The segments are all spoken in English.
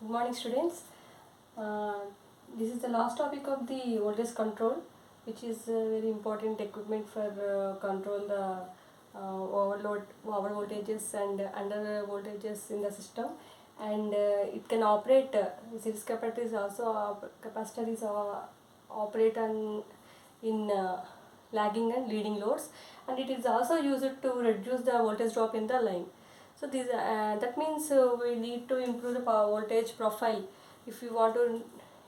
Good morning, students. Uh, this is the last topic of the voltage control, which is a very important equipment for control the overload, over voltages and under voltages in the system, and it can operate. Series capacitor is also capacitor is operate on in lagging and leading loads, and it is also used to reduce the voltage drop in the line. So that means we need to improve the power voltage profile. If you want to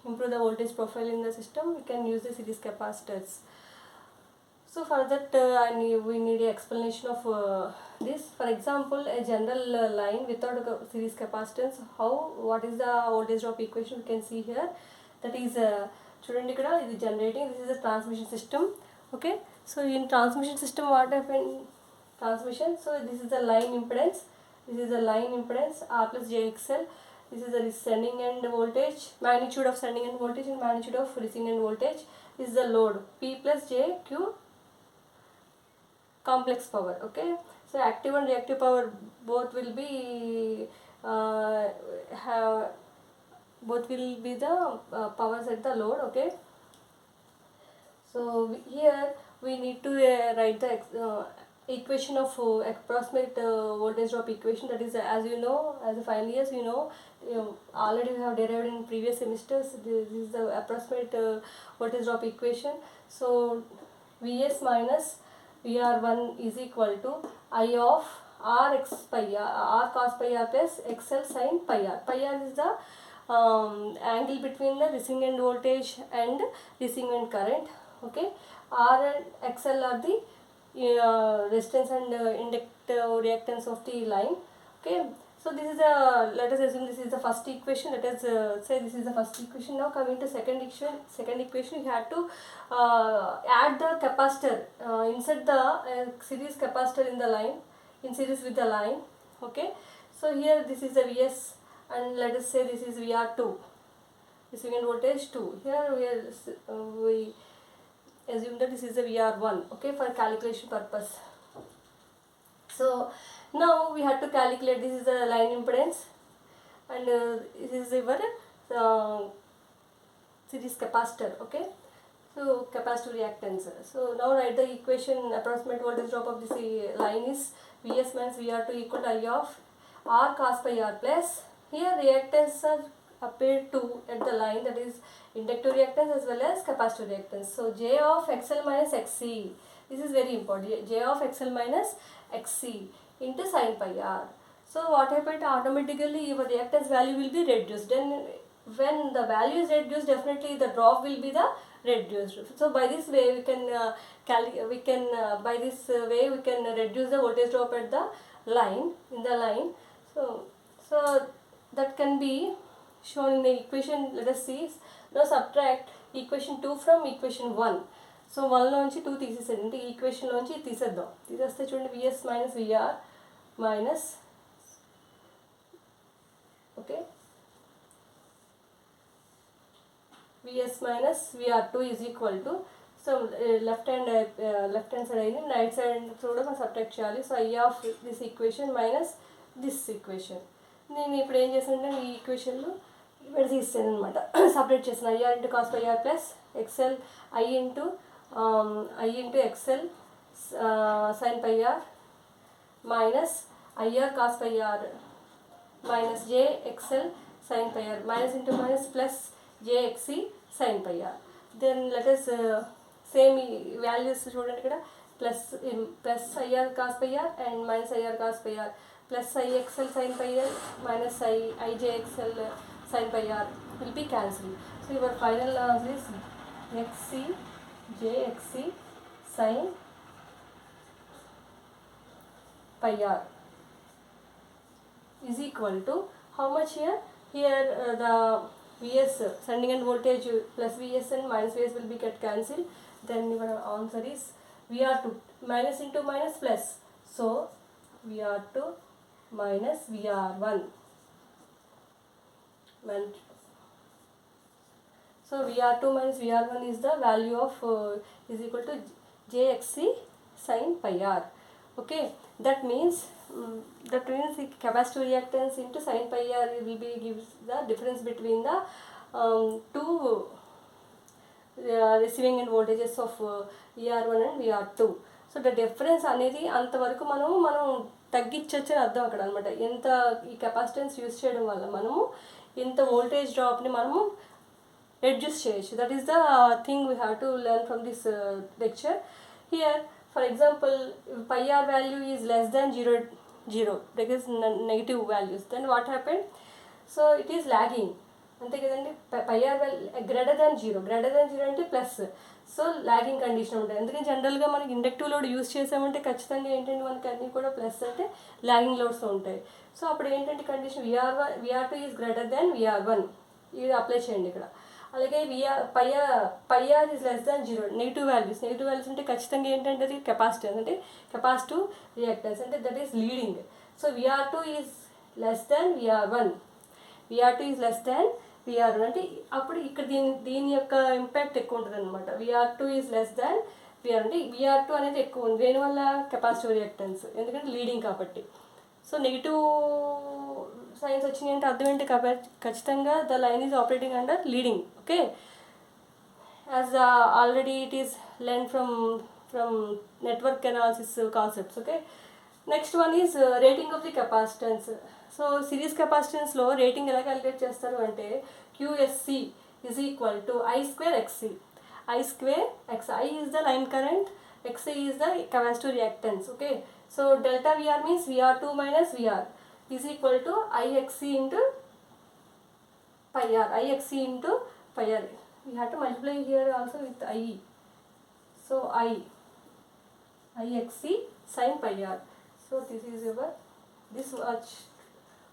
improve the voltage profile in the system, we can use the series capacitors. So for that we need an explanation of this. For example, a general line without a series capacitance, what is the voltage drop equation we can see here. That is చూడండి ఇక్కడ ఇది generating, this is a transmission system. Okay, so in transmission system what happened, transmission, so this is the line impedance, R plus jXL. This is the sending end voltage, magnitude of sending end voltage and magnitude of receiving end voltage. This is the load P plus jQ complex power. Okay, so active and reactive power both will be the powers at the load. Okay, so here we need to write the equation of approximate voltage drop equation. That is, as you know, as a final years, already we have derived in previous semesters. This is the approximate voltage drop equation. So Vs minus Vr1 is equal to I of Rx pi r, R cos pi r plus XL sin pi r. Pi r is the angle between the receiving end voltage and receiving end current. Okay, R and XL are the resistance and inductive reactance of the line. Okay, so this is let us assume this is the first equation. Let us say this is the first equation. Now coming to second equation, you have to add the capacitor, insert the series capacitor in the line, in series with the line. Okay, so here this is the Vs, and let us say this is Vr2, receiving voltage 2. Here we assume that this is the Vr1. Okay, for calculation purpose. So now we have to calculate, this is the line impedance, and this is your series capacitor. Okay, so capacitor reactance. So now write the equation. Approximate voltage drop of this line is Vs minus Vr2 equal to I of R cos pi r plus, here reactance are appeared to at the line, that is inductive reactance as well as capacitor reactance. So J of XL minus XC, this is very important, J of XL minus XC into sin pi r. So what happened, automatically your reactance value will be reduced. Then when the value is reduced, definitely the drop will be the reduced. So by this way we can reduce the voltage drop at the line, in the line. So that can be shown in the equation. Let us see. Now subtract equation 2 from equation 1. So 1 లోంచి 2 తీసేసేయండి, equation లోంచి తీసేద్దాం. తీసేస్తే చూడండి Vs minus Vr minus, okay, Vs minus Vr2 is equal to, so left hand side అయింది, right side కూడా మనం subtract చేయాలి. So I of this equation minus this equation. నేను ఇప్పుడు ఏం చేశానంటే ఈ ఈక్వేషన్లో విడదీస్తాను అనమాట, సపరేట్ చేసిన IR into cos pi r plus XL I into XL sin pi r minus IR cos pi r minus JXL sin pi r, minus into minus plus JXC sin pi r. Then let us same values చూడండి ఇక్కడ, plus IR cos pi r and minus IR cos pi r plus IXL sin pi r minus IJXL sin pi r will be cancelled. So your final answer is XC JXC sin pi r is equal to how much here? Here the Vs, sending end voltage plus Vs and minus Vs will be get cancelled. Then your answer is Vr2, minus into minus plus, so Vr2 minus Vr1. So Vr2 minus Vr1 is the value of is equal to JXC sin pi r. Okay, that means that means the capacitive reactance into sin pi r will be gives the difference between the two receiving end voltages of ER1 and VR2. So the difference అనేది అంతవరకు మనం తగ్గించవచ్చు అని అర్థం అక్కడ అనమాట. ఎంత ఈ కెపాసిటెన్స్ యూస్ చేయడం వల్ల మనము ఇంత వోల్టేజ్ డ్రాప్ని మనము reduce చేయొచ్చు. That is the thing we have to learn from this lecture. Here for example, pi r value is less than 0, that is negative values, then what happened? So it is lagging అంతే కదండి. pi r greater than zero అంటే plus, so logging condition ఉంటుంది. అందుకని జనరల్గా మనకి inductive load use చేసామంటే ఖచ్చితంగా ఏంటంటే మనకి అన్నీ కూడా ప్లస్ అంటే లాగింగ్ లోడ్స్ ఉంటాయి. సో అప్పుడు ఏంటంటే condition VR2 is greater than VR1, ఇది అప్లై చేయండి ఇక్కడ. అలాగే pi r is less than zero, negative values అంటే ఖచ్చితంగా ఏంటంటే అది కెపాసిటెన్స్ అంటే కెపాసిటివ్ రియాక్టెన్స్ అంటే that is leading. So VR2 is less than VR2 is less than VR1 అంటే అప్పుడు ఇక్కడ దీని యొక్క ఇంపాక్ట్ ఎక్కువ ఉంటుంది అనమాట. VR2 is less than VR అంటే VR2 అనేది ఎక్కువ ఉంది, దేనివల్ల కెపాసిటివ్ రియాక్టెన్స్, ఎందుకంటే లీడింగ్ కాబట్టి. సో నెగిటివ్ సైన్స్ వచ్చినాయి అంటే అర్థం ఏంటి, ఖచ్చితంగా the line is operating under leading. Okay, as already it is learn from network analysis concepts. Okay, next one is rating of the capacitance. So series కెపాసిటెన్స్లో rating ఎలా calculate చేస్తారు అంటే QSC is equal to I² XC. I is the line current, XC is the capacitive reactance. Okay, so delta VR means VR2 minus VR is equal to IXC into pi r. We have to multiply here also with IE. So IXC sin pi r. So this is this much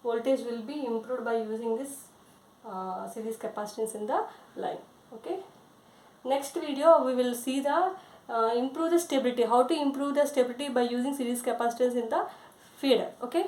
voltage will be improved by using this series capacitance in the line. Okay, next video we will see the improve the stability, how to improve the stability by using series capacitance in the feeder. Okay.